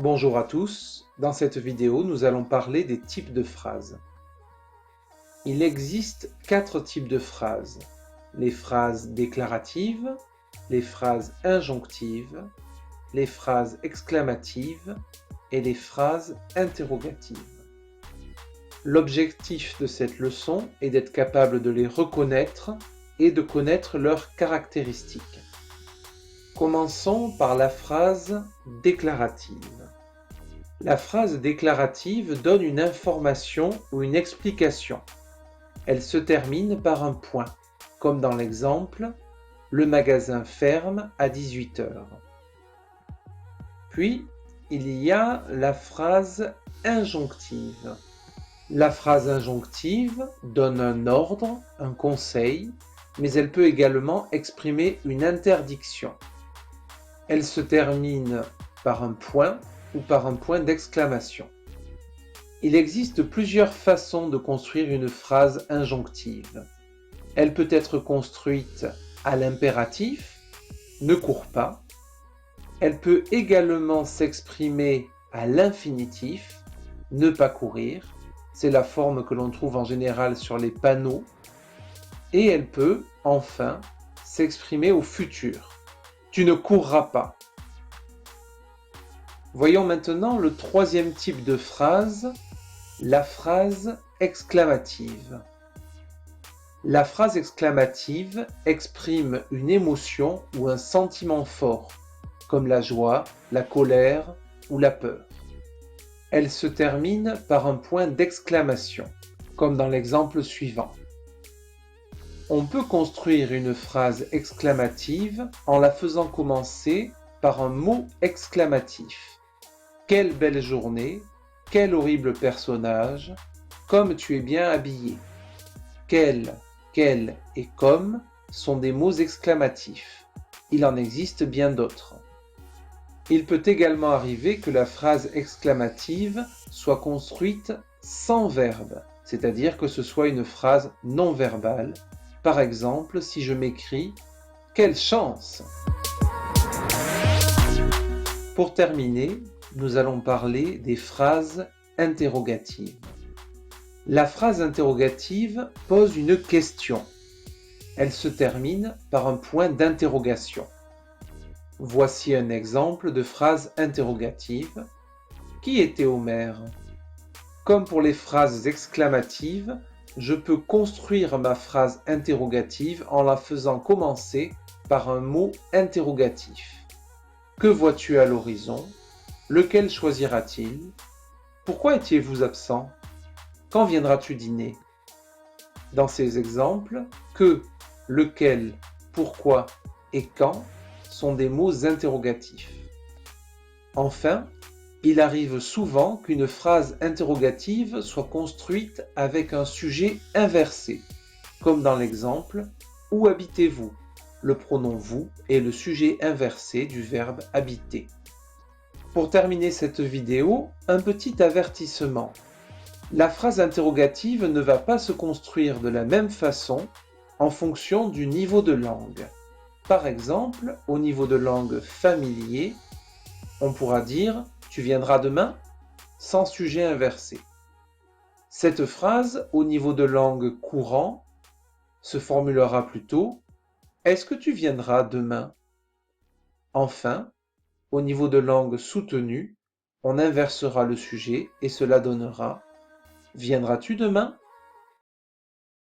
Bonjour à tous, dans cette vidéo nous allons parler des types de phrases. Il existe 4 types de phrases. Les phrases déclaratives, les phrases injonctives, les phrases exclamatives et les phrases interrogatives. L'objectif de cette leçon est d'être capable de les reconnaître et de connaître leurs caractéristiques. Commençons par la phrase déclarative. La phrase déclarative donne une information ou une explication. Elle se termine par un point, comme dans l'exemple « Le magasin ferme à 18 h ». Puis, il y a la phrase injonctive. La phrase injonctive donne un ordre, un conseil, mais elle peut également exprimer une interdiction. Elle se termine par un point ou par un point d'exclamation. Il existe plusieurs façons de construire une phrase injonctive. Elle peut être construite à l'impératif, ne cours pas. Elle peut également s'exprimer à l'infinitif, ne pas courir. C'est la forme que l'on trouve en général sur les panneaux. Et elle peut, enfin, s'exprimer au futur. Tu ne courras pas. Voyons maintenant le troisième type de phrase, la phrase exclamative. La phrase exclamative exprime une émotion ou un sentiment fort, comme la joie, la colère ou la peur. Elle se termine par un point d'exclamation, comme dans l'exemple suivant. On peut construire une phrase exclamative en la faisant commencer par un mot exclamatif. Quelle belle journée, quel horrible personnage, comme tu es bien habillé. Quel et comme sont des mots exclamatifs. Il en existe bien d'autres. Il peut également arriver que la phrase exclamative soit construite sans verbe, c'est-à-dire que ce soit une phrase non verbale. Par exemple, si je m'écris « Quelle chance !» Pour terminer, nous allons parler des phrases interrogatives. La phrase interrogative pose une question. Elle se termine par un point d'interrogation. Voici un exemple de phrase interrogative. Qui était Homère ? Comme pour les phrases exclamatives, je peux construire ma phrase interrogative en la faisant commencer par un mot interrogatif. Que vois-tu à l'horizon ? Lequel choisira-t-il ? Pourquoi étiez-vous absent ? Quand viendras-tu dîner ? Dans ces exemples, que, lequel, pourquoi et quand sont des mots interrogatifs. Enfin, il arrive souvent qu'une phrase interrogative soit construite avec un sujet inversé, comme dans l'exemple « Où habitez-vous ?» Le pronom « vous » est le sujet inversé du verbe « habiter ». Pour terminer cette vidéo, un petit avertissement. La phrase interrogative ne va pas se construire de la même façon en fonction du niveau de langue. Par exemple, au niveau de langue familier, on pourra dire « Tu viendras demain ?» sans sujet inversé. Cette phrase, au niveau de langue courant, se formulera plutôt « Est-ce que tu viendras demain ?» Enfin, au niveau de langue soutenue, on inversera le sujet et cela donnera « Viendras-tu demain ?»